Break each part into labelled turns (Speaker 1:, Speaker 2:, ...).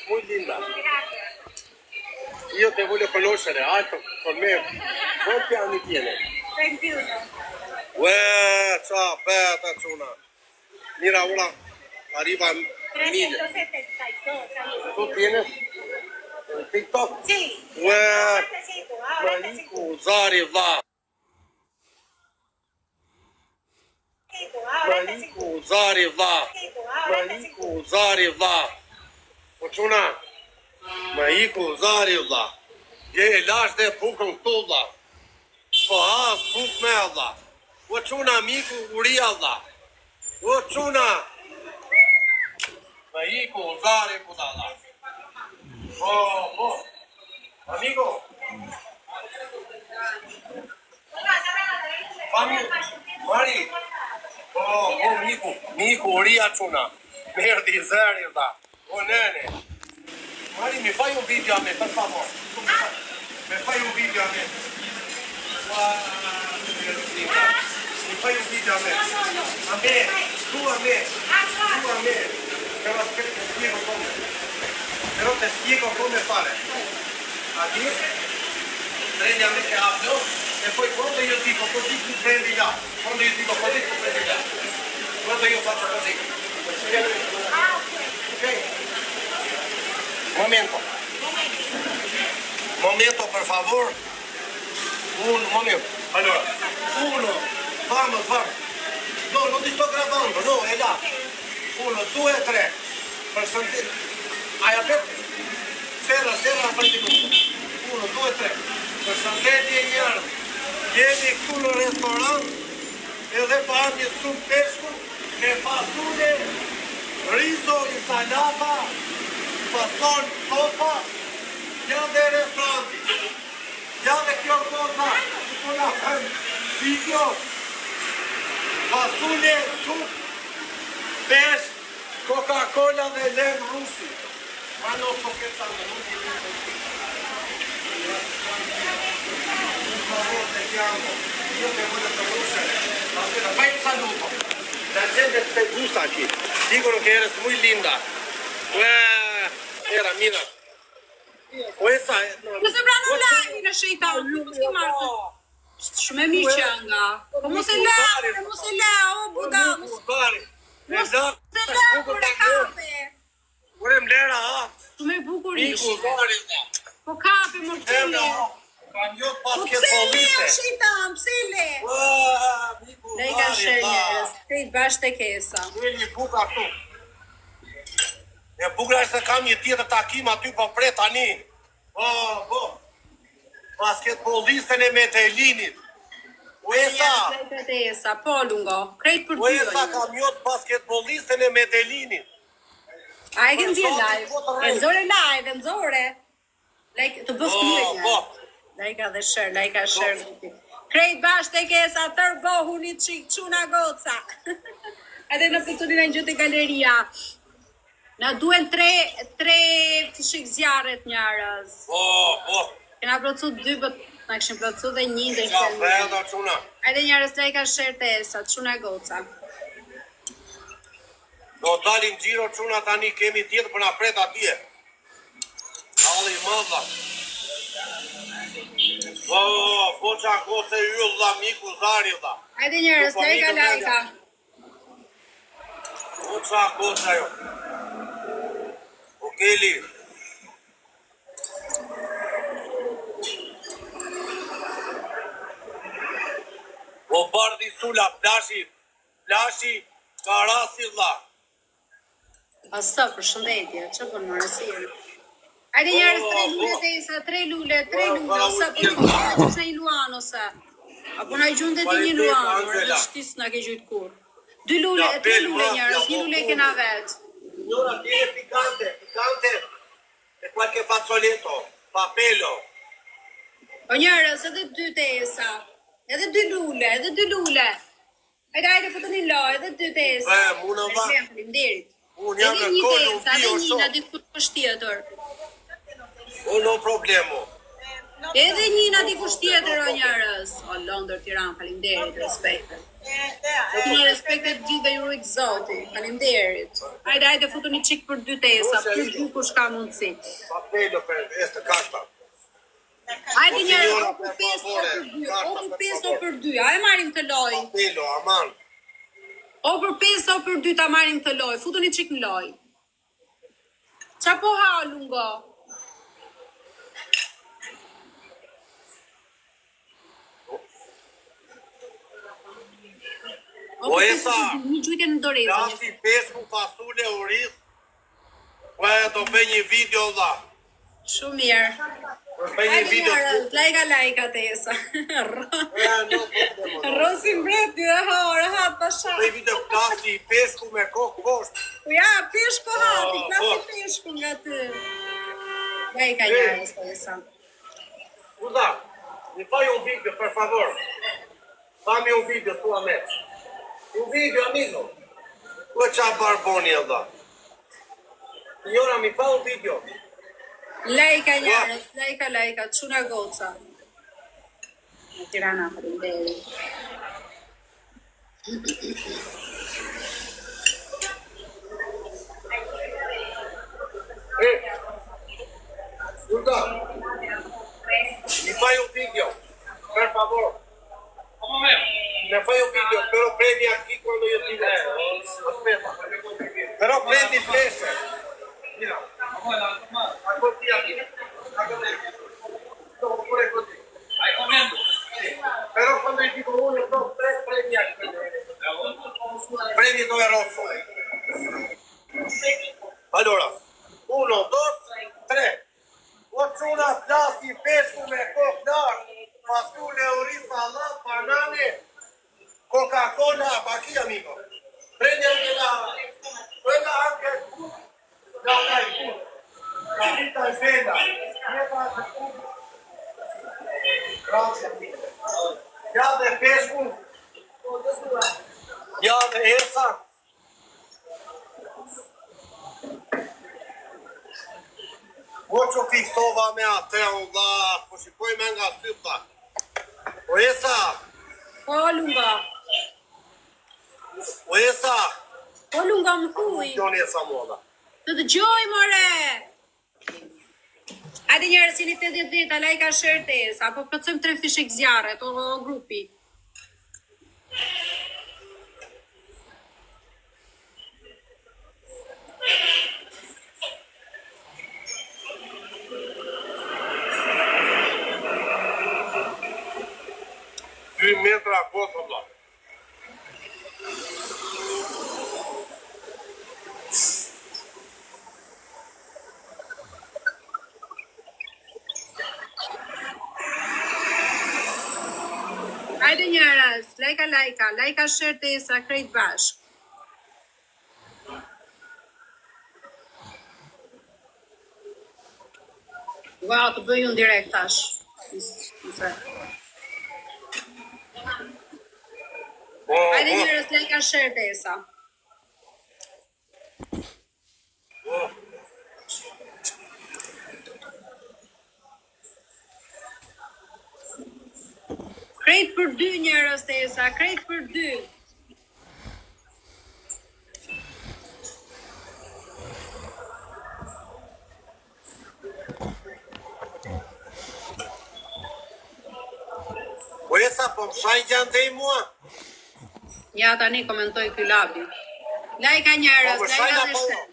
Speaker 1: Muy linda. Io te voglio conoscere, alto con me. Quanti anni tiene?
Speaker 2: 21.
Speaker 1: Ciao, aspetta, una. Mira, una. Arriva a
Speaker 2: 372.
Speaker 1: ¿Tú tienes TikTok?
Speaker 2: Sí.
Speaker 1: Marico, Zari, va. Marico, Zari, va. Marico, Zari, va. Una. Marico, Zari, va. Je e lash dhe bukën këtu, dha. Po has buk me, dha. O quna, miku, uria, dha. O quna. Marico, Zari, po dha, dha. Po. Amigo. Mari. Po, miku, uria, quna. Merdi, Zari, dha. O nene. Mari, mi fai un video a me, per favore. Mi fai un video a me. Mi fai un video a me. A me, tu a me. Però te spiego come. Però te spiego come fare. A te, prendi a me che apro, e poi quando io dico così tu prendi là. Quando io dico così tu prendi là. Quando io faccio così. Ok? Momento, per favore. Un momento. Allora, vamos. No, non ti sto gravando, no, è là. 1, 2, 3. Per sentire. Hai aperto? Serra, prendi tutto. 1, 2, 3. Per sentire njërë. Jemi këtu në restorant, edhe pa një sup peshku, me pasune, rizo, insalata, fason, sopa, janë dhe restoranti. Janë dhe kjo cosa, që po nga kërë video, fasune, sup, pesh, Coca-Cola dhe lem rusi. Ma non sto scherzando, non ti vedo. Per favore, ti chiamo. Io te voglio conoscere. Aspetta, fai un saluto. La gente te gusta aquí. Dicono che eres muy linda. Era, mira. Questa è...
Speaker 3: Më sembrano live në shejtan, nuk ti marrë. Shumë e mirë që nga. Po mos e la, o buda. Mos e la, kur e kape.
Speaker 1: Kur e mlera, ha?
Speaker 3: Shumë e bukur ishte.
Speaker 1: Zari,
Speaker 3: Po kape, më pëtile. Po pse le, o shejtan, pse le? Ne i ka shenjës, te i bashkë të kesa.
Speaker 1: Një buka këtu. E bukra është se kam një tjetër takim aty po pret tani. Po. Basketbolistën e Medelinit.
Speaker 3: Esa, po lungo, krejt për ty.
Speaker 1: Esa kam jot basketbolistën e Medelinit.
Speaker 3: A e ke nxjerr live? E nxore. Like të bësh klubin.
Speaker 1: Po.
Speaker 3: Like share. Krejt bashkë tek esa tërbohuni çik çuna goca. Edhe në pëtunin e gjëtë galeria. Na duen tre fishik zjarret njarës.
Speaker 1: Po.
Speaker 3: Kena plotsu 2, but na këshim plotsu dhe 1 dhe
Speaker 1: Ja, veda, quna.
Speaker 3: Ajde njarës like share të esa, çuna goca.
Speaker 1: Do dalim gjiro quna tani kemi tjetë për na pret atje. Ali mëdha. Po qa kose yll dha miku Zari dha.
Speaker 3: Ajde njarës, like.
Speaker 1: Po qa kose jo. Okeli. Po bardi sula, plashi, karasi dha.
Speaker 3: Asa, për shëndetje, që për më rësirë. Ajde njerës, 3 lule të isa, 3 lule, ose për në i luan, ose. Apo në i gjun dhe ti një luan, dhe shtis në ke gjujtë kur. 2 lule, 3 lule njerës, 1 lule kena vetë.
Speaker 1: Signora, tiene picante e qualche fazzoletto, papello.
Speaker 3: O njerës, edhe 2 të isa, edhe 2 lule. Ajde, fëtë një lo, edhe 2 të isa.
Speaker 1: Muna va. Unë jam në kollu,
Speaker 3: edhe një në diku të pështjetër.
Speaker 1: No problemo.
Speaker 3: Edhe një nga dikush tjetër o njerëz. O Londër, Tiranë, faleminderit, respektet. Një respektet gjithë dhe ju rujtë zoti. Faleminderit. Hajde, futu një qik për 2 tesa, për 2 kush ka mundësi.
Speaker 1: Papelo për este kashta.
Speaker 3: Hajde njerëz, o për 5 o për 2, o për 5 o për 2, a e marim të loj.
Speaker 1: Papelo, aman.
Speaker 3: O për 5 o për 2 ta marim të loj, futu një qik në loj. Qa po ha, lungo?
Speaker 1: O Esa,
Speaker 3: një gjujtje në dorezë.
Speaker 1: Lasi peshku fasule oris, po e do bëj një video dha.
Speaker 3: Shumë mirë.
Speaker 1: Bëj një video.
Speaker 3: Lajka të Esa. Rosi mbreti dhe hat pasha.
Speaker 1: Bëj video klasi peshku me kokë poshtë.
Speaker 3: Ja, peshku hati, klasi peshku nga ty. Lajka njerëz të Esa.
Speaker 1: Scusa, mi fai un video, per favor. Fammi un video tu a me. Un video, amico. Come c'ha barboni da? Signora, mi fa un video.
Speaker 3: Lajka njerëz, lajka, çuna goca. Në Tirana, faleminderit.
Speaker 1: Scusa, mi fai un video, per favor. Ne fai un video, però prendi aquí quando io ti vedo. Aspetta. Però prendi il flash. Mira. Ma così aquí. Pure così. Vai correndo. Però quando io dico 1, 2, 3, prendi aquí. Prendi dove è rosso. Allora, 1, 2, 3. Ocuna, plasi, pescume, koknar, fasule, oris, salat, banane, Coca-Cola, aquí, amigo. Prendi anche quella anche dai, la vita è bella. Grazie. Iade pescu. Iade Esa. Oqo fiksova me atë, Allah, po shikoj me nga syta. O Esa.
Speaker 3: O lunga.
Speaker 1: O Esa.
Speaker 3: O lunga më thuj.
Speaker 1: Gjoni Esa moda.
Speaker 3: Të dëgjoj, more. Hajde njerëz, jeni 80 veta, lajka share të Esa, apo plotësojmë 3 fishek zjarre, o grupi.
Speaker 1: Metra cosa bla.
Speaker 3: Hajde njerëz, lajka share të Esa, krejt bashk. Wow, të bëj unë direkt tash. Hajde njerëz, lajka share të Esa. Krejt për 2 njerëz të Esa, krejt për 2.
Speaker 1: O Esa, po më shajnë gjanë të i mua?
Speaker 3: Ja tani komentoj ky labi. Lajka njerëz,
Speaker 1: Po më
Speaker 3: lajka
Speaker 1: shajnë
Speaker 3: dhe
Speaker 1: apo?
Speaker 3: share.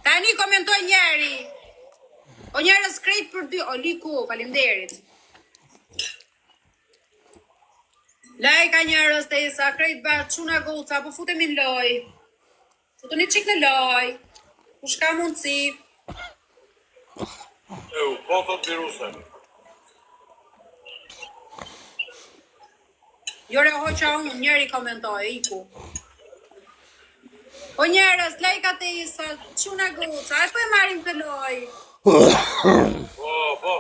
Speaker 3: Tani komentoj njeri. O njerëz krejt për 2, o liku, faleminderit. Lajka njerëz të Esa, krejt bashkë, çuna goca, po futemi në loj. Futuni çik në loj. Kush ka mundësi?
Speaker 1: Po thot viruse.
Speaker 3: Jore hoqa unë, njeri komentoj, iku. O njerëz, lajka të Esa, çuna goca, e po e marim të loj.
Speaker 1: Po.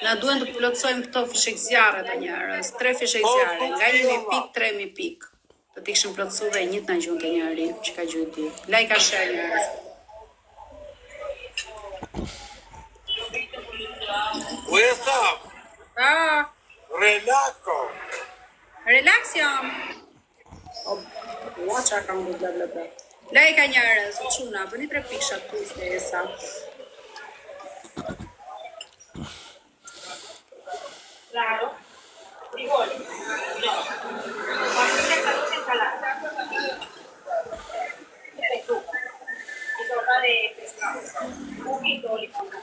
Speaker 3: Na duen të plotësojmë këto fishek zjarre të njerëz, 3 fishek zjarre, nga 1000 pik, 3000 pik. Të t'ikshim plotësu dhe njët në gjunë të njeri, që ka gjunë ti. Lajka share njerëz.
Speaker 1: Relakso.
Speaker 3: Relax jam. Ua qa kam bla bla bla. Lajka njerëz, çuna, bëni 3 pisha këtu steresa. Claro. Rigoli. No. Pancetta non senza l'acqua. Tu. Di tornare pescato. Poquito limone.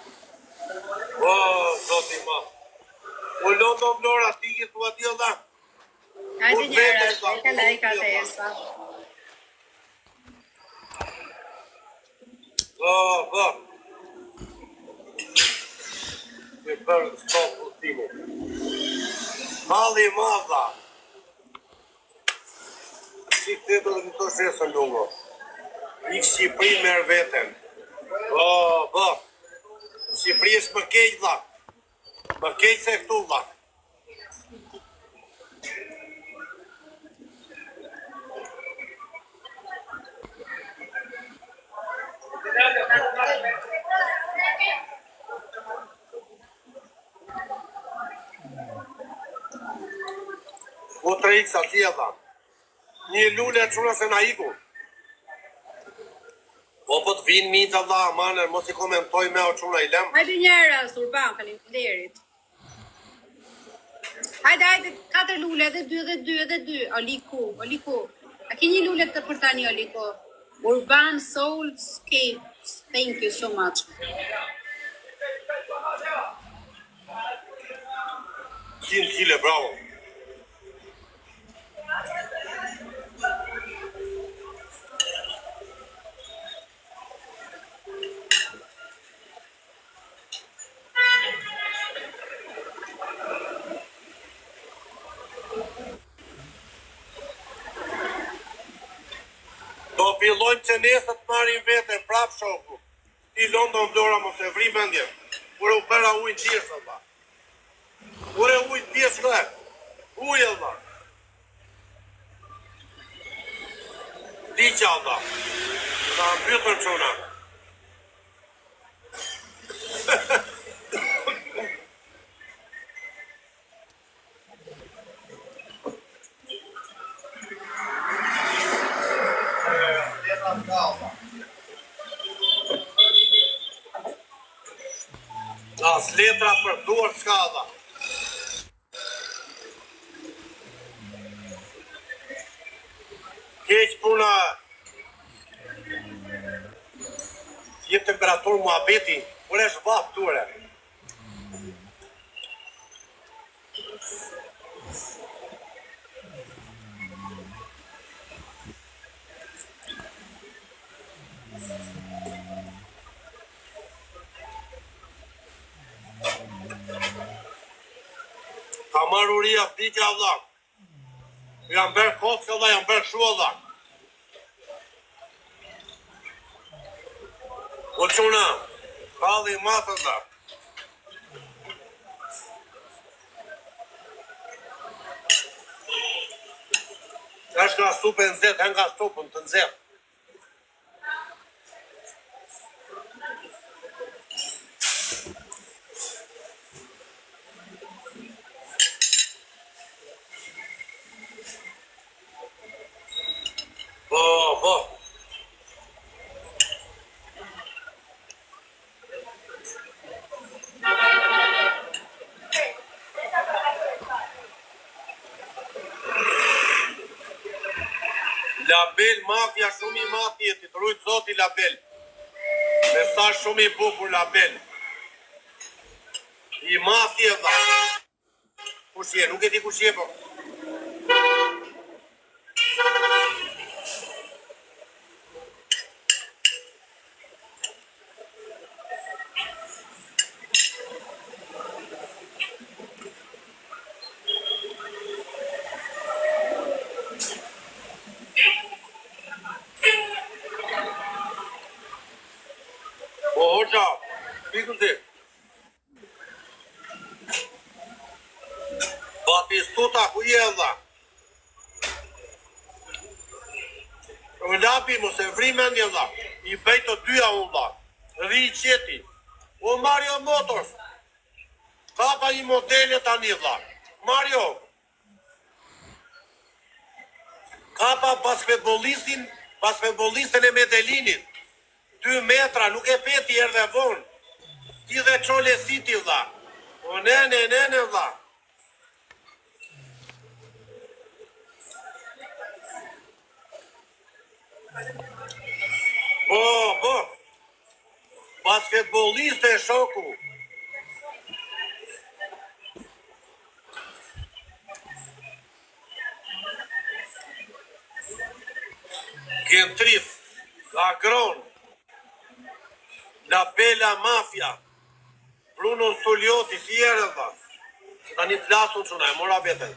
Speaker 1: Oh, zoti ma. O londo Vlora, ti që thua ti olla.
Speaker 3: Hajde njerëz, lajka steresa.
Speaker 1: Oh. Me bërë stop ultimo. Halli madha. Si të do të të shesën lungo. I Shqipëri merë veten. Shqipëri është më keq dha. Më keq se këtu dha. O 3x atje dha. Një lule çuna se na iku. Po të vinë mi të dha, maner, mos I komentoj me o çuna I lem.
Speaker 3: Hajde njerëz, Urban, faleminderit. Hajde, 4 lule, edhe 2. Oliko. A ke një lule të për tani, Oliko? Urban Soulscapes, thank you so much.
Speaker 1: Kile, bravo. Do fillojmë që nesër të marrim vete prap shoku. Ti London Vlora mos e vri mendje. Kur u bëra ujë thjesht valla. Kur e ujë thjesht këtu. Ujë valla. Di çalla. Na mbytën çuna. As letra për duar s'ka dha. Keq puna. Jep temperaturë muhabeti, kur është vap ture. Ka marrë uria pika vlla. Jam bërë kockë vlla, jam bërë shua vlla. O çuna, halli matë vlla. Është nga supë e nxehtë, nga supën të nxehtë. Po. Label, mafja shumë I mafje, ti të rujtë zoti Label. Mesazh shumë I bukur Label. I mafje dha. Kush je, nuk e di kush je po. Hoxha, pikën ti. Batistuta, ku je dha? O lapi, mos e vri mendje dha. I bëj të dyja unë dha. Dhe I qeti. O Mario Motors. Kapa një modele tani vlla. Mario. Kapa basketbollistën e Medelinit. 2 metra, nuk e peti erdhe vonë. Ti dhe qole si ti vlla. O nene vlla. Po. Basketbolliste e shoku. Kentrit, Agron, La Bella Mafia, Bruno Solioti, si erë dhe. Tani të lasun që na e mora vetën.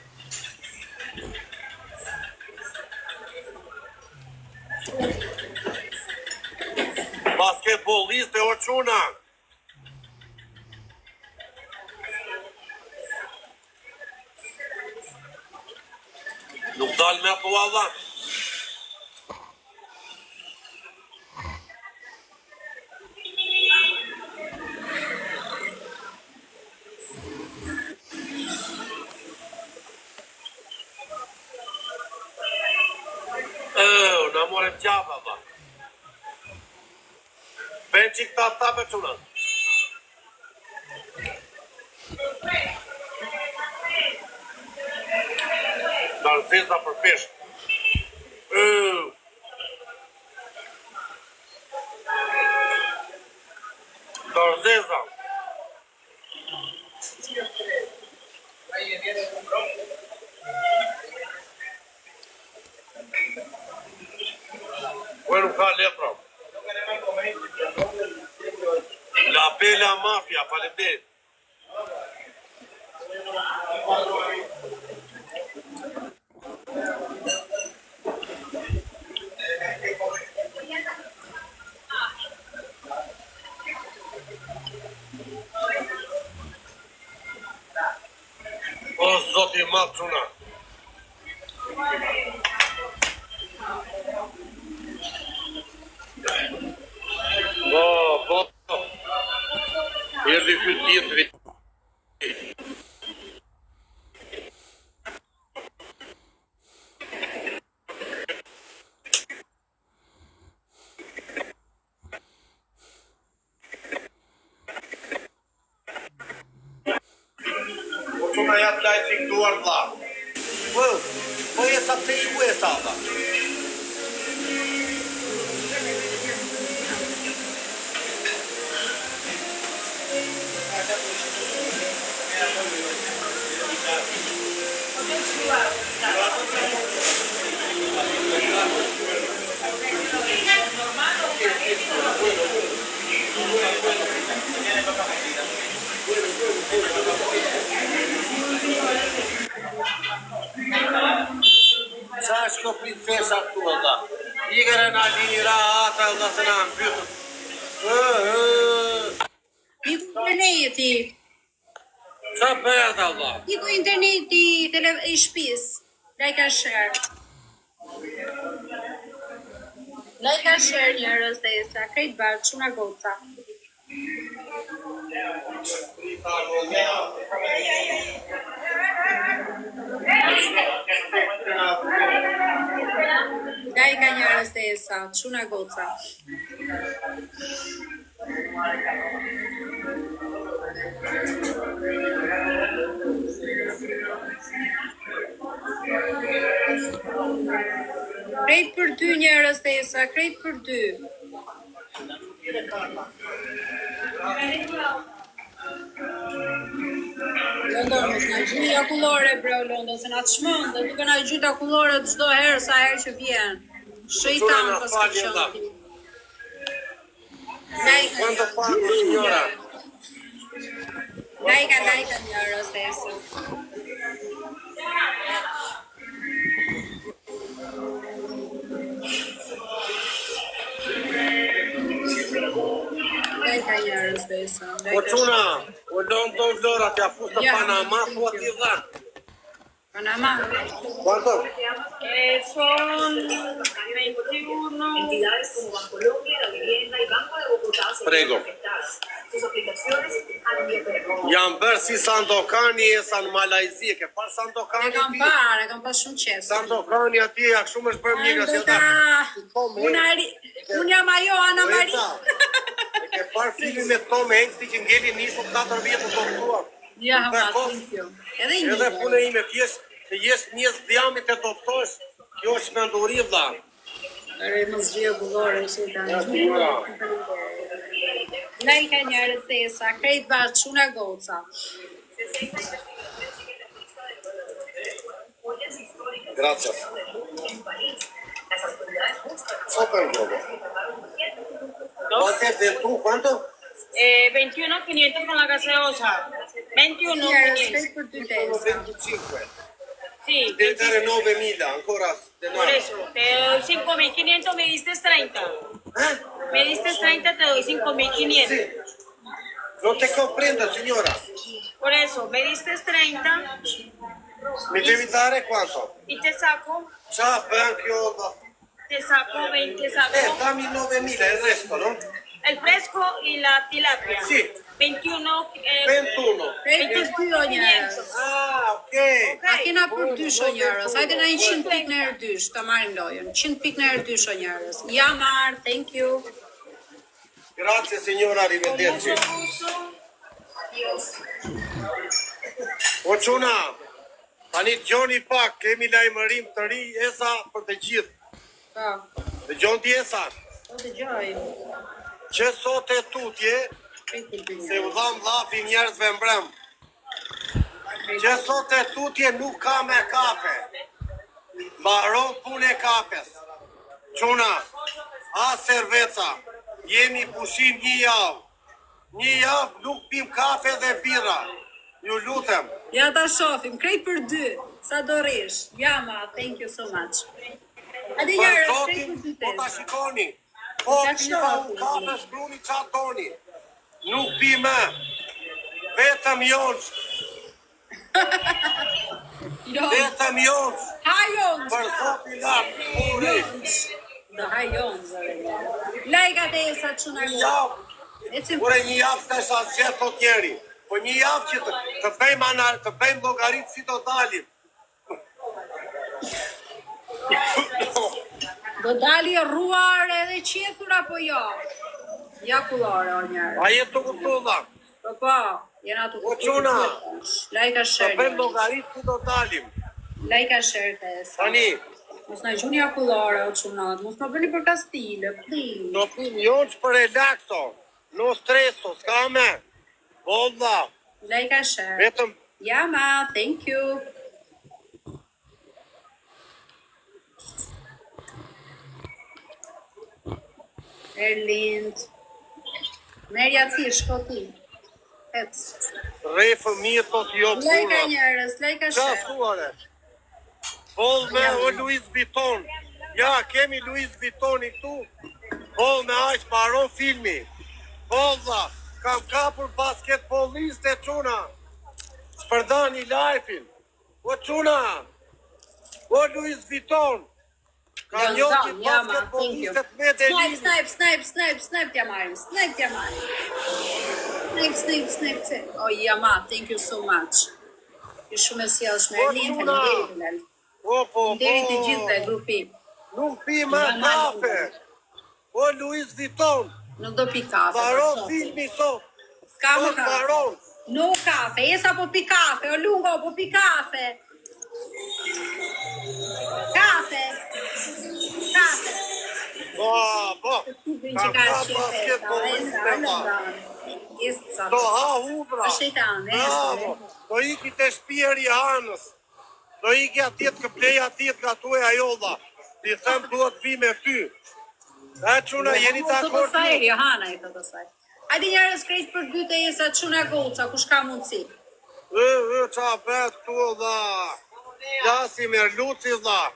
Speaker 1: Basketbolliste o quna. Nuk dal me po Allah. Na morem qapa, ba. Ben që këta tape quna. Darë zezda për pesh. Darë zezda. Bueno, ka lepra. La Bella Mafia, faleminderit. O zoti madh çuna. Po. Erdi ky tjetri. Çuna ja lajti duar vlla. Po e sa të ju e sa vlla. Qa është kjo princesa këtu, valla? Ikere na linjëra ata, valla, se na mbytën.
Speaker 3: Iku interneti.
Speaker 1: Qa bëhet, valla?
Speaker 3: Iku interneti i shtëpis. Like and share. Like and share njerëz dhe sa krejt bërë, çuna goca. Daj ka njerëz dhe sa, çuna goca. Krejt për 2 njerëz dhe sa, krejt për 2. London, mos na gjyni akullore, bro, London, se na të shmëndë, duke na gjyta akullore çdo herë sa herë që vjen. Shejtan pas këqëndi.
Speaker 1: Quanto pago, signora?
Speaker 3: Lajka njerëz dhe sa. Lajka njerëz dhe sa.
Speaker 1: O çuna, o London Flora, t'ja fusta Panama, po ati dhan.
Speaker 3: Panama.
Speaker 1: Quanto?
Speaker 3: Son 21.
Speaker 2: Entidades como Bancolombia, La Vivienda y Banco de Bogotá se
Speaker 1: Prego.
Speaker 2: ven afectadas.
Speaker 1: Jam bërë si Sandokani e sa në Malajzi, ke par Sandokani
Speaker 3: E kam parë, e kam pas shumë qesë.
Speaker 1: Sandokani atje, a shumë është bërë mjega si ata.
Speaker 3: Unë jam ajo, Ana Mari.
Speaker 1: E ke par filmin me Tom Hanks që ngeli nisur 4 vjetë të doktuar.
Speaker 3: Ja, ma, thank you.
Speaker 1: Edhe punë ime pjesë, të jesh njës djamit e doktosh, kjo është shmenduri vlla.
Speaker 3: Ere, mos gjë bullore, që ta Lajka njerëz tesa, krejt bashkë, shuna goca.
Speaker 1: Gracias. Super globo. ¿Cuánto de tú? ¿Cuánto?
Speaker 2: 21.500 con la gaseosa. 21.500.
Speaker 3: Krejt për ty tesa.
Speaker 1: 25.
Speaker 2: Sí.
Speaker 1: Debe dare 9.000 ancora de
Speaker 2: Por
Speaker 1: nada.
Speaker 2: eso. Te doy 5.500, me diste 30.
Speaker 1: ¿Eh?
Speaker 2: Me diste 30, te doy 5.500.
Speaker 1: Sí. No te comprendo, signora.
Speaker 2: Por eso, me diste 30
Speaker 1: Mi devi dare quanto?
Speaker 2: y te saco
Speaker 1: Ciao, Branchio.
Speaker 2: 20, saco
Speaker 1: Dammi 9.000, il resto, no?
Speaker 2: el fresco y la tilapia.
Speaker 1: Sì.
Speaker 2: 21.
Speaker 1: 21.
Speaker 3: Krejt për ty o njerëz.
Speaker 1: Ah, ok.
Speaker 3: A kena për dysh o njerëz. Hajde na 100 pik në herë dysh, ta marrim lojën. 100 pik në herë dysh o njerëz. Ja marr, thank you.
Speaker 1: Grazie, signora, arrivederci. O quna, tani gjoni pak, kemi lajmërim të ri, esa për të gjithë.
Speaker 3: Pa,
Speaker 1: Dhe gjon t'jesa,
Speaker 3: po të gjoj.
Speaker 1: që sot e tutje,
Speaker 3: Krejt për ty
Speaker 1: se u
Speaker 3: njerëz.
Speaker 1: dham dhapi njerëzve mbrëm, që sot e tutje nuk ka me kafe, baron pune kafes. Quna, a serveca, jemi pushim një javë. Një javë nuk pim kafe dhe bira. Ju lutem.
Speaker 3: Ja ta shofim, krejt për dy. Sa do rish. Ja ma, thank you so much. Hajde
Speaker 1: Për
Speaker 3: njerëz, krejt
Speaker 1: zotin,
Speaker 3: për dy
Speaker 1: po ta
Speaker 3: tesa.
Speaker 1: shikoni. Po
Speaker 3: Ta
Speaker 1: piva
Speaker 3: shohim.
Speaker 1: unë kafe shkruni qa toni. Nuk pime. Vetëm jonç.
Speaker 3: Jo,
Speaker 1: Vetëm jonç.
Speaker 3: ha jonç.
Speaker 1: Për zotin lartë. Uri.
Speaker 3: Do ha jonç. Lajka tesa çuna
Speaker 1: Një
Speaker 3: go.
Speaker 1: javë.
Speaker 3: Ecim.
Speaker 1: Ure një javë të sa zgjetë të tjeri. Po një javë që të bëjmë llogaritë si do dalim.
Speaker 3: Do dali rruar edhe qetur apo jo? Ja kullore o njerëz.
Speaker 1: A jetë të kuptulla.
Speaker 3: Po, jena të
Speaker 1: O quna,
Speaker 3: Lajka
Speaker 1: të
Speaker 3: share.
Speaker 1: bëjmë llogaritë si do dalim.
Speaker 3: Lajka share tesa.
Speaker 1: Tani,
Speaker 3: Mos na gjuni ja kullore o çunat. Mos na bëni për kastile, please.
Speaker 1: do pim jonç për relakso. No streso, s'ka me. Bolla,
Speaker 3: Lajka share.
Speaker 1: vetëm
Speaker 3: Ja ma, thank you. Erlind. Merja ti, shko ti. Ec.
Speaker 1: rrej fëmijët të jo
Speaker 3: Lajka
Speaker 1: puna.
Speaker 3: njerëz, lajka
Speaker 1: Qa
Speaker 3: share.
Speaker 1: thuare? Boll me o Luis Vuitton. Ja, kemi Luis Vuittoni këtu. Boll me aq, paron filmi. Bolla, kam kapur basketbolliste quna. Shpërdani lajfin. O quna. O Luis Vuitton. Ka njoti basketbollistet me delini.
Speaker 3: Snipe t'ja marim, snipe t'ja marim. Snipe. Oh, Jama, thank you so much. Ju shumë e sjellshme, Erlind, faleminderit Bilal.
Speaker 1: Po.
Speaker 3: Deri të gjithë dhe grupi.
Speaker 1: Nuk pi më kafe. O Luis Vuitton.
Speaker 3: Nuk do pi kafe.
Speaker 1: Baron
Speaker 3: për sot.
Speaker 1: filmi sot.
Speaker 3: S'ka më
Speaker 1: Sot
Speaker 3: kafe.
Speaker 1: baron.
Speaker 3: No kafe, esa po pi kafe, o lungo po pi kafe. Kafe.
Speaker 1: Po.
Speaker 3: Kupin që
Speaker 1: Kam
Speaker 3: ka
Speaker 1: ka
Speaker 3: shefe,
Speaker 1: basketbolliste valla.
Speaker 3: Esa,
Speaker 1: Do ha hubra.
Speaker 3: A shejtan,
Speaker 1: Bravo. Do iki te shtëpia e Rihanës. Do iki atje të plej atje të gatuaj ajo valla. Ti them duhet vi me ty. A çuna jeni të
Speaker 3: Toto
Speaker 1: akord?
Speaker 3: saj, Johana i toto saj. Hajde njerëz krejt për dy të jesa çuna goca, kush ka mundsi.
Speaker 1: Qa bet tu valla. Jasi me luci valla.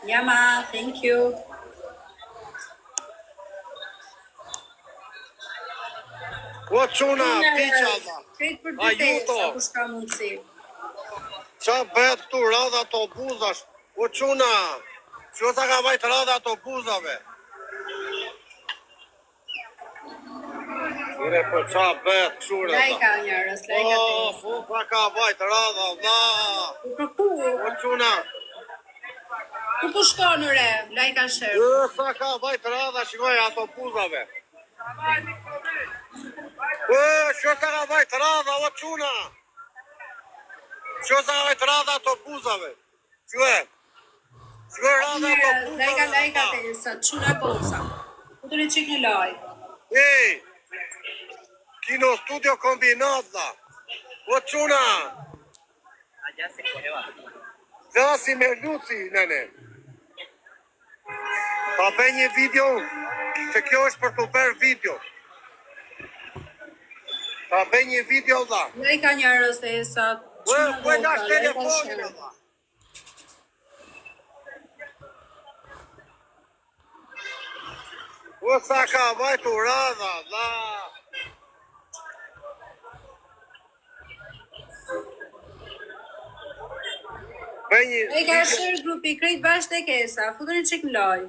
Speaker 3: Jama, thank you.
Speaker 1: O çuna, piqa valla.
Speaker 3: Krejt për dy të
Speaker 1: Ajuto.
Speaker 3: jesa, kush ka mundsi.
Speaker 1: Qa bet tu radha të buzash? O quna, që ta ka vajt radha të buzave? Mire për qa bet, këshure.
Speaker 3: Lajka njerës, lajka të
Speaker 1: O, fufa ka vajtë radha, da.
Speaker 3: ku?
Speaker 1: O, quna.
Speaker 3: Ku shkon re? Lajka shërë.
Speaker 1: Sa ka vajtë radha, shikoj ato puzave. Što sa ka vajtë radha, o quna. Što sa ka vajtë radha ato puzave. Que. Que radha ato puzave.
Speaker 3: Lajka të sa, quna goca. Ku të një qik një laj.
Speaker 1: Ej, Kino Studio Kombinat, da. O quna. Gjasi me luci, nene. Ta bëj një video, se kjo është për të bërë video. Ta bëj një video, da.
Speaker 3: Lajka njerës të sa, quna
Speaker 1: Po e dash
Speaker 3: goca, lajka
Speaker 1: telefonin,
Speaker 3: shërë.
Speaker 1: da. O sa ka vajtu radha, da. Bëj një
Speaker 3: Lajka shërë grupi, krejt bashkë të kesa, futu një qik në laj.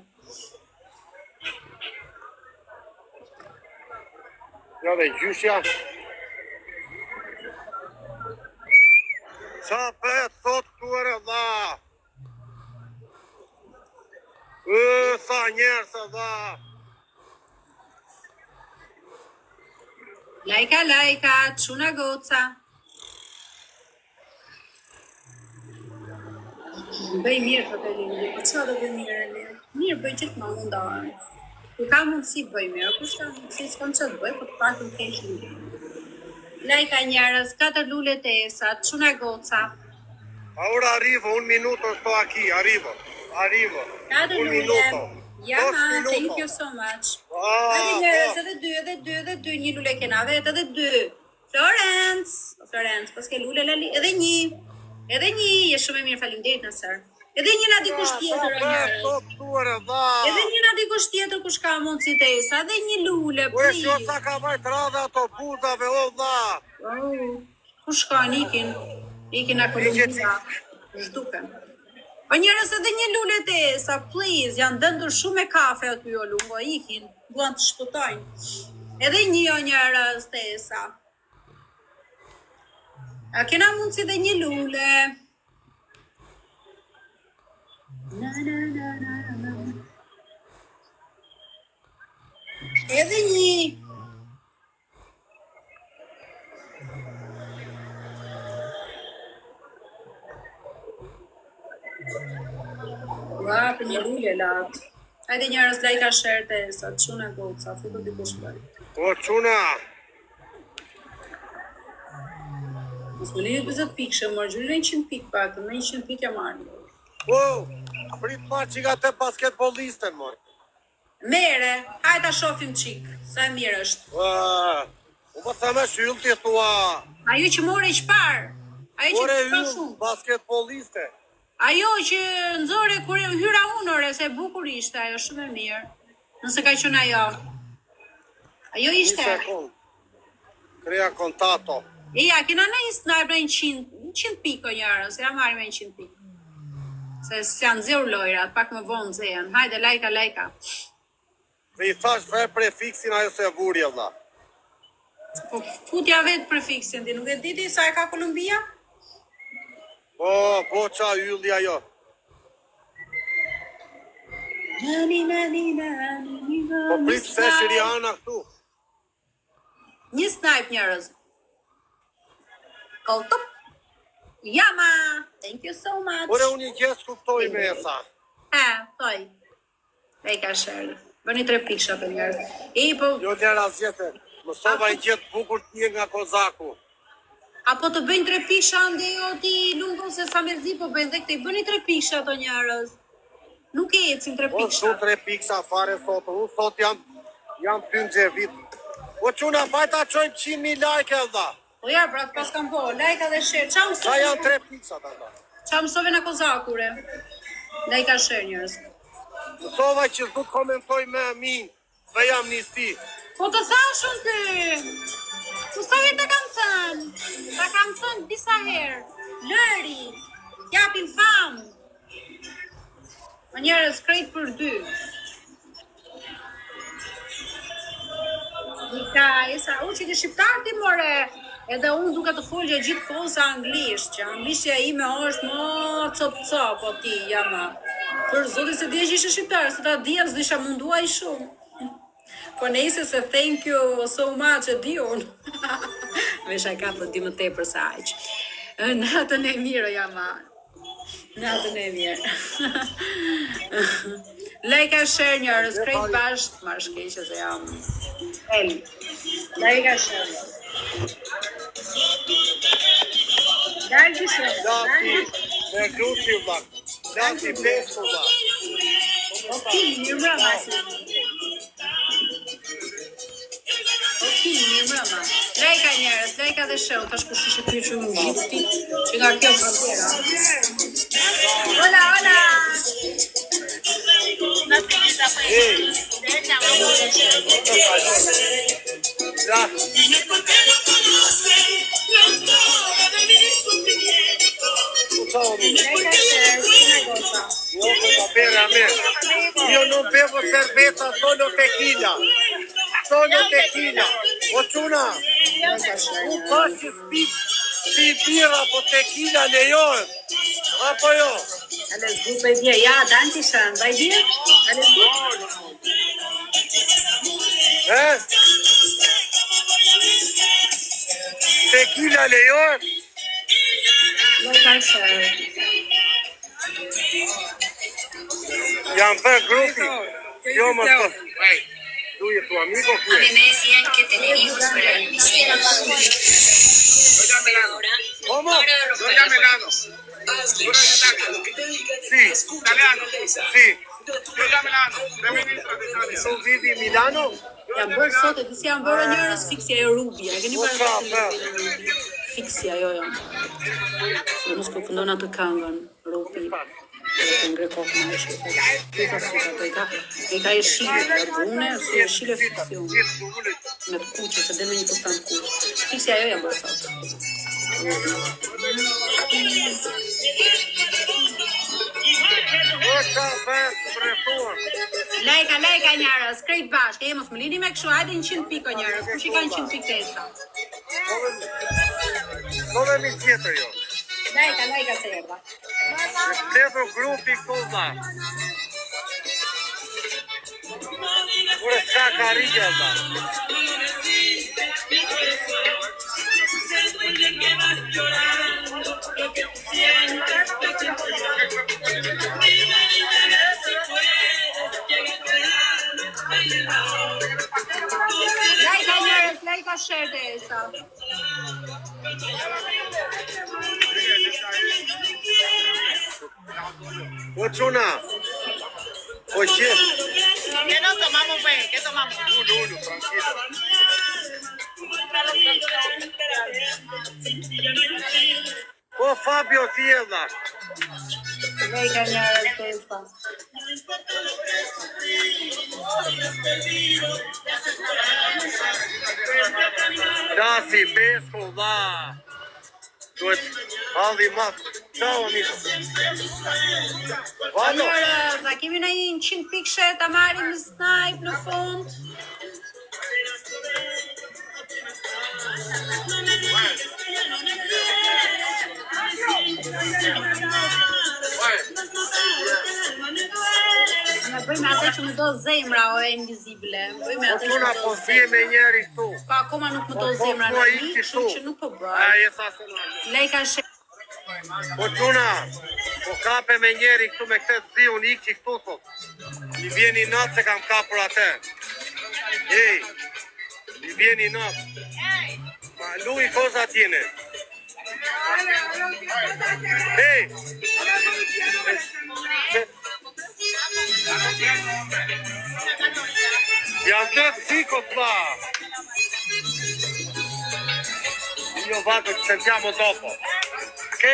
Speaker 1: Ja dhe gjyshja. Qa bet thot këture, da. Sa njerëse, da.
Speaker 3: Lajka, quna goca. Bëj mirë, të të lindi, po qa do bëj mirë, mirë bëj gjithë ma mundarë. Ku ka mundësi bëj mirë, ku s'ka mundësi, s'kam që të bëj, po të pak në kesh lindi. Lajka njerës, 4 lule të esa, quna goca.
Speaker 1: Ahora arrivo, 1 minuto sto aquí, arrivo.
Speaker 3: 4
Speaker 1: 1
Speaker 3: lule.
Speaker 1: minuto.
Speaker 3: Ja,
Speaker 1: 2 minuto.
Speaker 3: thank you so much. Hadi njerës, edhe 2, një lule kena vet, edhe 2. Florence, pas ke lule, edhe një, je shumë e mirë, faleminderit nësër. Edhe një na dikush tjetër, o njerës. Edhe një na dikush tjetër kush ka mundësi të esa, edhe një lule,
Speaker 1: Po e shjo sa ka vajt radha ato buzave, o dha.
Speaker 3: Kush ka ikin a Kolumbia, zhduken. O njerës edhe një lule të esa, please, janë dëndur shumë me kafe aty o lungo, ikin, duan të shpëtojnë. Edhe një o njerës të esa. A kena mundësi dhe një lule. Na. Edhe një. Ua, për një lule latë. Hajde njerës lajka shërë të esa, quna goca, futu t'i kush bëj.
Speaker 1: O quna.
Speaker 3: Mos më lejë 20 pikë, mërë gjyri 100 pikë pak, në 100 pikë e marrë.
Speaker 1: O, prit ma që nga te basketbolisten, mor.
Speaker 3: Mere, hajde ta shofim qikë, sa e mirë është.
Speaker 1: U më thame shyllë t'i thua.
Speaker 3: Ajo që more që parë, ajo që
Speaker 1: More
Speaker 3: pa
Speaker 1: hyllë,
Speaker 3: shumë.
Speaker 1: basketboliste.
Speaker 3: Ajo që nëzore kur e hyra unore, se bukur ishte, ajo shumë e mirë. Nëse ka qënë ajo. Ajo ishte.
Speaker 1: Një sekund. Krea kontato.
Speaker 3: Ja, kena në një sniper 100 pikë o njërë, se ja marrë me 100 pikë. Se s'janë zeu lojrat, pak më vonë zejen. Hajde, lajka.
Speaker 1: Dhe i thash vej prefiksin ajo se vurje, dha.
Speaker 3: Po, futja vetë prefiksin, ti nuk e diti sa e ka Kolumbia?
Speaker 1: Po qa ylli ajo. Po prit se Shiriana këtu.
Speaker 3: Një snipe njerëz. Koltup. Jama. Thank you so much.
Speaker 1: Ore unë një gjesë kuptoj me e sa.
Speaker 3: Thoj. Lejka shërë. Bëni 3 piksha për njerëz. Po...
Speaker 1: Jo njëra zjetë. Mësova i gjetë bukur t'je nga Kozaku.
Speaker 3: Apo të bëjnë 3 piksha ande jo ti lungo se sa me zi po bëjnë dhe këte. Bëni 3 piksha të njerëz. Nuk e ecin 3
Speaker 1: Po
Speaker 3: piksha.
Speaker 1: shu 3 piksha fare sot. Unë sot jam ty në gjevit. Po quna bajta qojnë 100.000 like e dha.
Speaker 3: Po ja, pra të pas kam po, lajka dhe share. Qa
Speaker 1: Sa janë 3 piksha të dha.
Speaker 3: Qa mësove në Kozakure? Lajka share njërës.
Speaker 1: Mësova që s'du të komentoj me minë. Dhe jam nisti.
Speaker 3: Po të thashun ty. Po sa herë të kam thënë? Ta kam thënë disa herë. Lëri, japin famë. Më njerës krejt për 2. Ka, sa u që ke shqiptar ti more, edhe unë duke të folje gjithë kohë sa anglisht, që anglishtja ime është më cop o ti, jama. Për zotin se dhja që ishe shqiptar, se ta dhja s'disha mundua i shumë. Po nejse se thank you so much e di unë. Vesha ka për di më tepër se aq. Natën e mirë, jama. Natën e mirë. Lajka share njërës, krejt bashkë, marrë shkeqe se jam el. Lajka share. Lajka share.
Speaker 1: Me grupi vak. Lati pesko vak.
Speaker 3: Ok, mirë mbrëma si. Ok, mirë mbrëma. Lajka njërës, lajka dhe share, tash kush ishe pyet që më gjithë që nga kjo frontera. Hola, hola.
Speaker 1: Io non bevo cerveza, solo tequila. Solo tequila. Oçuna, u pasi sti bira po tequila lejohet. Apo jo?
Speaker 3: Alles gut bei dir? Ja, danke schön. Bei dir? Alles gut?
Speaker 1: Tequila lejohet?
Speaker 3: Danke.
Speaker 1: Jam për grupi. Jo më të. Tu je tu amigo qui?
Speaker 4: A mí me decían que tener hijos fuera difícil.
Speaker 1: ¿Cómo?
Speaker 4: Doña Melano.
Speaker 1: Sì, italiano. Sì. Doña Melano, ministro d'Italia. Tu vivi in Milano?
Speaker 3: Jam bërë sot e disi jam bërë njërës fiksja e rubia. E keni parë fiksja, jo. Se mos përfundon atë këngën, rubi. Të ngre kokë në është. E ka e shile, ka dhune, si e shile fiksion. Me të kuqe, që dhe me një kustan kuqe. Fiksja jo jam bërë sot. Lajka njerës, krejt bashkë, e mos më lini me këshu, hajde 100 piko njerës, kush i ka 100 pik tesa?
Speaker 1: Dove mi tjetër jo?
Speaker 3: Lajka se erda.
Speaker 1: Ledo grupi këtu dha. Kure s'ka ka rigja dha.
Speaker 3: Lajka njerës, lajka share dhe esa.
Speaker 1: Oçuna. O che?
Speaker 2: ¿Qué nos tomamos, pues? ¿Qué tomamos?
Speaker 1: Uno, tranquilo. O Fabio Fielda.
Speaker 3: Lajka njerës dhe esa.
Speaker 1: Rasi, pesko, dha. Duhet halli matë. Ciao, amico. Vado.
Speaker 3: Njerës, a kemi në 100 pikëshe të marim në snipe në fund? Në bëjmë atë që më do zemra o e invizibile. Bëjmë atë që
Speaker 1: Oçuna
Speaker 3: më
Speaker 1: po
Speaker 3: do
Speaker 1: vje me njeri këtu.
Speaker 3: Pa akoma nuk më do zemra në një, kështu që nuk po bëj.
Speaker 1: Ai sa se na.
Speaker 3: Lejka shë.
Speaker 1: Oçuna, po kape me njeri këtu me këtë zi, unë ikë që këtu thot. I vjeni natë se kam kapur atë. Ej, i vjeni natë. Ma lui cosa tiene? Ej! Janë të ziko t'la. Io vado, ci sentiamo dopo. Ok?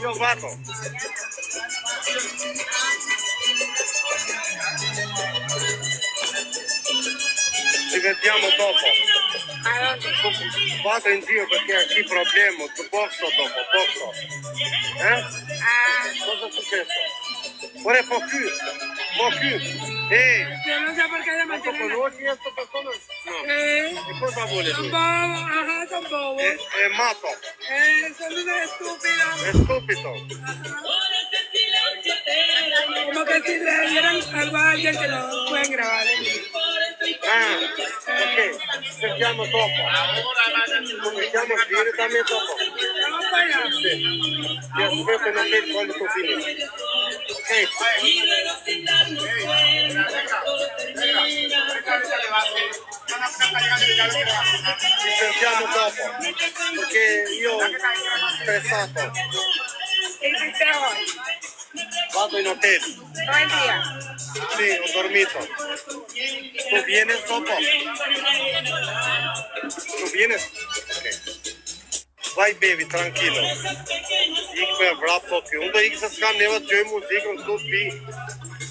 Speaker 1: Io vado. Ci vediamo dopo. Vado in giro perché ho qui problema, tu posso dopo, posso. Cosa è successo? Ora po' più. Ehi!
Speaker 2: Yo no sé por qué de
Speaker 1: ¿No conoci questa persona? No. Di cosa vuole lui?
Speaker 5: Sono bobo.
Speaker 1: È matto,
Speaker 5: Sono stupido.
Speaker 1: è stupido.
Speaker 5: Como que si le dieran algo a alguien que no pueden grabar.
Speaker 1: Ah, ok, sentiamo dopo. Cominciamo direttamente dopo.
Speaker 5: Vamos para allá.
Speaker 1: Sì. Ti aspetto in hotel quando tu finisci. Ok. Ci sentiamo dopo, perché io stressato.
Speaker 5: ¿Qué hiciste hoy?
Speaker 1: Vado in hotel.
Speaker 5: Todo el día.
Speaker 1: Sì, ho dormito. Tu vienes dopo? Tu vienes? Ok. Vai bebi, tranquilo. Ik me vrap tot ju. Unë do ikë se s'kam neva të gjoj muzikën, këtu t'pi.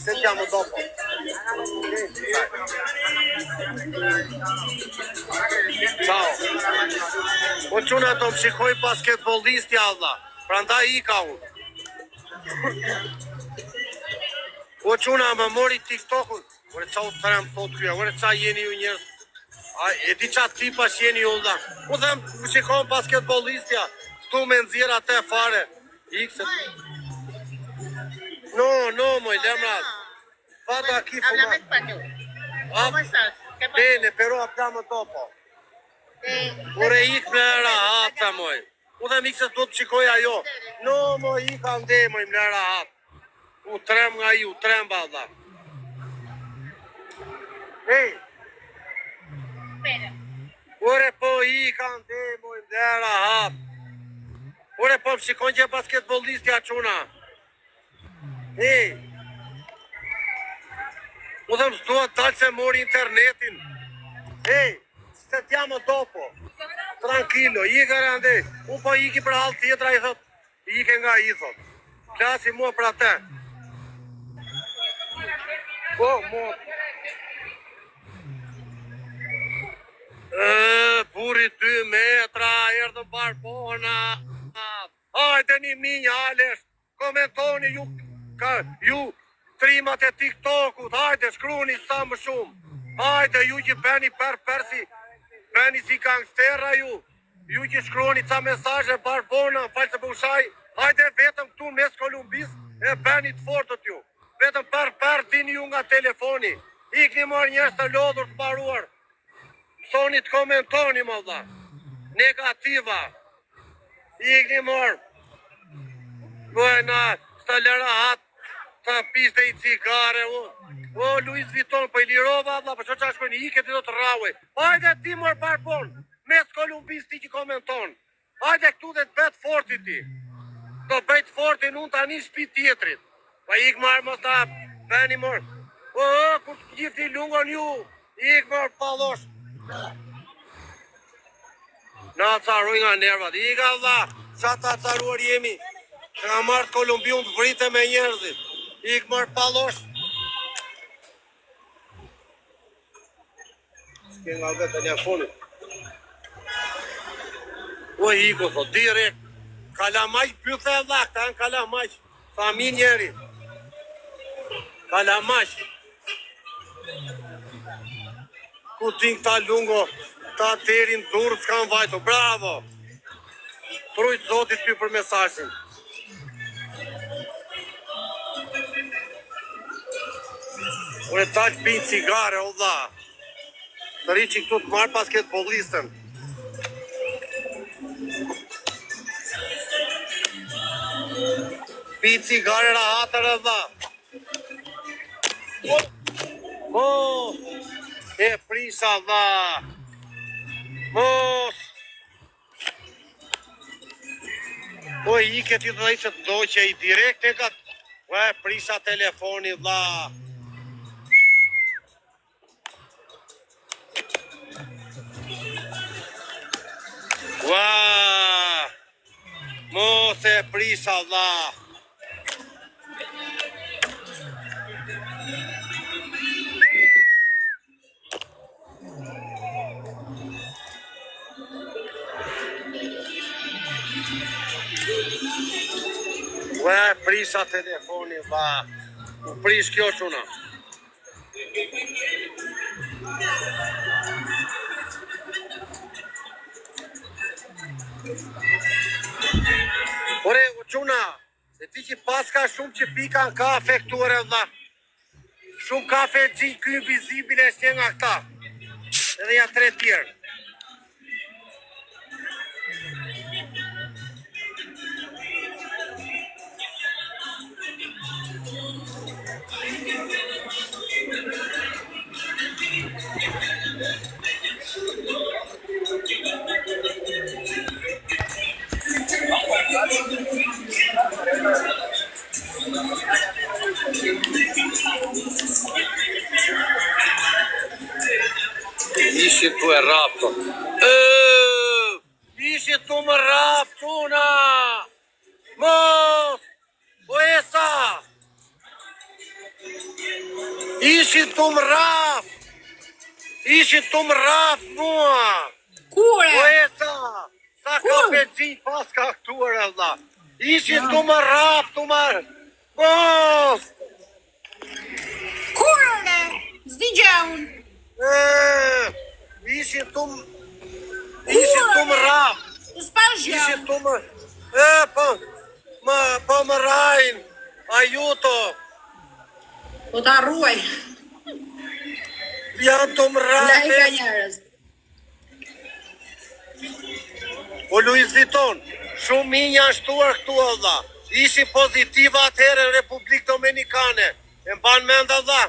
Speaker 1: Sentiamo dopo. Ciao. Po quna do më shikoj basketbollisti Allah. Prandaj ika unë. Po quna më mori TikTokun. Ore qa u trem thot kja, ore qa jeni ju njerës. E di qa tipa që jeni ju Allah. Po them, më shikon basketbollistja. Tu me nëzira te fare. Ikse. No, moj, lemrat. Vado aquí
Speaker 2: Háblame
Speaker 1: fumar.
Speaker 2: español.
Speaker 1: Ah,
Speaker 2: ¿Cómo estás? ¿Qué pasó?
Speaker 1: bene, però hablamo dopo. Ore ik me rahata, moj. U dhe mikse do të shikoj ajo. No, moj, ik ande, moj, me rahat. U trem nga i, u trem balla. Hey,
Speaker 2: Espera.
Speaker 1: ore po ik ande, moj, me rahat. Ore po më shikon që basketbollistja quna. Hey. U dhe më stua talë se mori internetin. Hey, sentiamo dopo. Tranquillo, i garante. U po iki për halë tjetra, i thot. Ike nga i thot. Klasi mua për atë. Po, mua. Burri 2 metra, erdhën barbona. Hajde një minjë alesh. Komentoni ju trimat e TikTokut. Hajde, shkruni sa më shumë. Hajde, ju që beni persi. Beni si gangstera ju. Ju që shkroni ca mesazhe barbona, falë se bushaj. Hajde vetëm këtu mes Kolumbis e beni të fortët ju. Vetëm per dini ju nga telefoni. Ikni marrë njerëz të lodhur të paruar. Soni të komentoni më dha. Negativa. Ikni marrë. Buena, sta lëra hat të piste i cigare unë. O, Louis Vuitton, po i lirova, valla, po që qa shkojnë, i këtë do të rraue. Hajde ti mor barbon, mes Kolumbis ti që komenton. Hajde këtu dhe të bet forti ti. Do bet fortin unë tani shpi tjetrit. Pa ik marë mos ta beni mor. O, kur të gjithi lungon ju, ik marë palosh. Na caruj nga nervat, ik alla, qa ta caruar jemi. Që nga marë të Kolumbiun të vrite me njerëzit. Ik marë palosh. S'ke nga dhe telefonit. O hiko, thot, direkt. Kalamaj pythe e dhak, ta në kalamaj. Famin njeri. Kalamaj. Ku tin këta lungo, ta terin durë s'kan vajto. Bravo. Trujt zotit ty për mesazhin. Ure talë pinë cigare, o dha. Të ri që këtu të marë basketbollistën. Pinë cigare rahatër e dha. Mos, e prisa dha. Mos. Po i këtë i të dhe që të doqe i direkt e katë. Po e prisa telefoni dha. Ua, mos e prisa dha. Ua, prisa telefoni dha. U prish kjo quna. Ore, u quna, e ti që paska shumë që pika në kafe këture, vlla. Shumë kafe gjinë kënë vizibile është një nga këta. Edhe ja 3 tjerë. Ishi tu e rapto. Ishi tu më raptuna. Mos! O esa! Ishi tu më rap! Ishi tu më rap mua!
Speaker 3: Kure?
Speaker 1: O esa! Sa ka benzin pas ka këtuar e vlla. Ishi tu më rap, tu më... Mos!
Speaker 3: Kure? Zdi gjaun.
Speaker 1: Ishi tu më... Ishi tu më rap!
Speaker 3: S'pash
Speaker 1: Ishi
Speaker 3: gjaun.
Speaker 1: tu më... Po më rajnë! Ajuto!
Speaker 3: Po ta ruaj.
Speaker 1: Janë të më
Speaker 3: Lajka
Speaker 1: rap!
Speaker 3: njerëz.
Speaker 1: O Louis Vuitton, shumë minj janë shtuar këtu valla. Ishi pozitiva atëherë në Republikë Dominikane. E mban mend valla.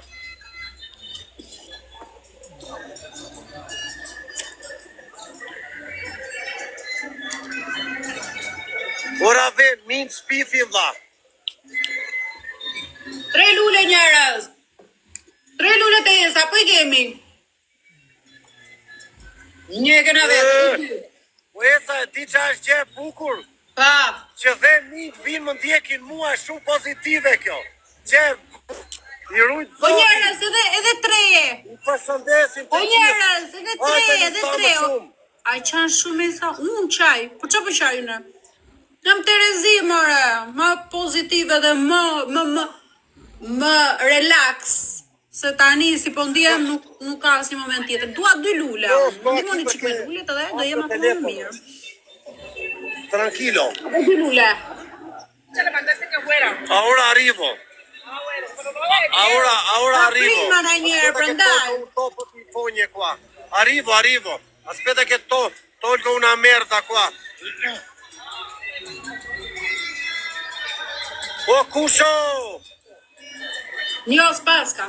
Speaker 1: Ora ve min spifi valla.
Speaker 3: 3 lule njerëz. 3 lule të jesa, po I kemi. Një e këna vetë.
Speaker 1: O esa e di që është gjë e bukur.
Speaker 3: Pa.
Speaker 1: Që dhe min vinë më ndjekin mua shumë pozitive kjo. Që I rujtë
Speaker 3: Po njerëz, edhe 3.
Speaker 1: I përshëndesim
Speaker 3: Po njerëz, edhe 3, edhe 3.
Speaker 1: shumë.
Speaker 3: A qanë shumë e sa unë qaj. Po që po qaj në? Jam Terezi, more. Më pozitive dhe më relax. Se tani si po ndjem nuk ka si moment tjetër. Dua 2 lule. Ndimoni qik me lullet edhe do jem akoma më mirë.
Speaker 1: Tranquilo.
Speaker 3: 2 lule.
Speaker 2: Ya le mandaste que fuera.
Speaker 1: Ahora arrivo.
Speaker 2: Ah, bueno, pero no la
Speaker 1: Ahora
Speaker 3: Ma
Speaker 1: arrivo.
Speaker 3: prima na njerë, prandaj.
Speaker 1: Topo ti fonje qua. Arrivo. Aspetta che tolgo una merda qua. O kusho!
Speaker 3: Njo s'paska.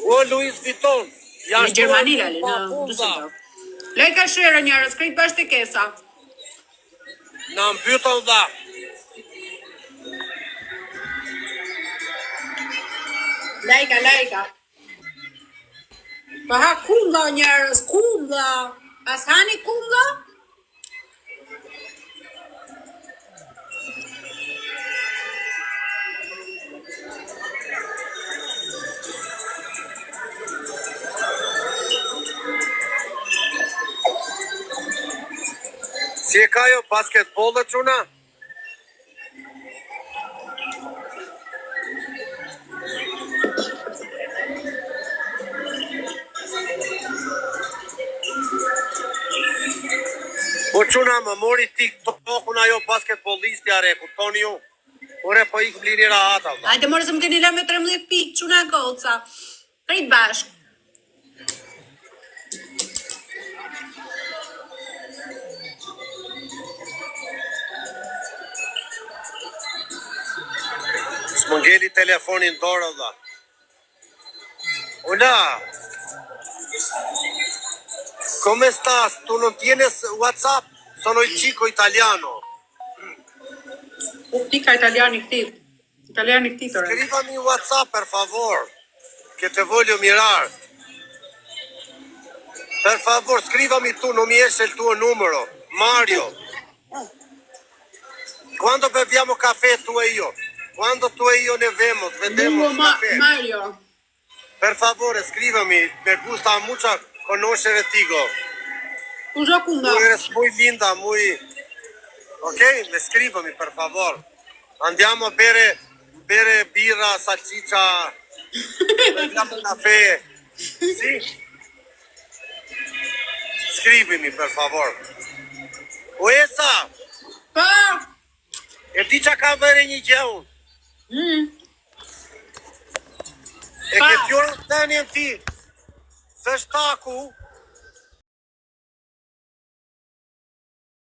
Speaker 1: O Louis Vuitton.
Speaker 3: Në Gjermani, Lali, në Düsseldorf. Lejka shere njerës, krejt bashkë të kesa.
Speaker 1: Na mbytën dha.
Speaker 3: Lejka. Pa ha kulla njerës, kulla. As hani kulla?
Speaker 1: Si e ka jo basketbollet quna? Po quna më mori TikTokun ajo basketbollisti are, kuptoni ju? Ore po ik blini rahata.
Speaker 3: Hajde morë se më keni lënë me 13 pikë, quna goca. Krejt bashkë.
Speaker 1: S'më ngeli telefonin dorë dha. Hola. Come stas? Tu non tienes WhatsApp? Sono il chico italiano.
Speaker 3: Pika italiani këti. Italiani këti tërë.
Speaker 1: Scrivami in WhatsApp per favor, che te voglio mirar. Per favor, scrivami tu, non mi esce il tuo numero. Mario. Quando beviamo caffè tu e io? Quando tu e io ne vemos, vendemos caffè.
Speaker 3: Mario.
Speaker 1: Per favore, scrivami, me gusta mucho conoscere-tigo.
Speaker 3: Usa kunda.
Speaker 1: Tú eres muy linda, muy... Ok, scrivami per favor. Andiamo a bere birra, salsiccia, beviamo caffè. Sì? scrivimi, per favor. Uesa,
Speaker 3: Po.
Speaker 1: e ti qa ka vëre një gjë unë? E ke fjorën të një ti, se shtaku,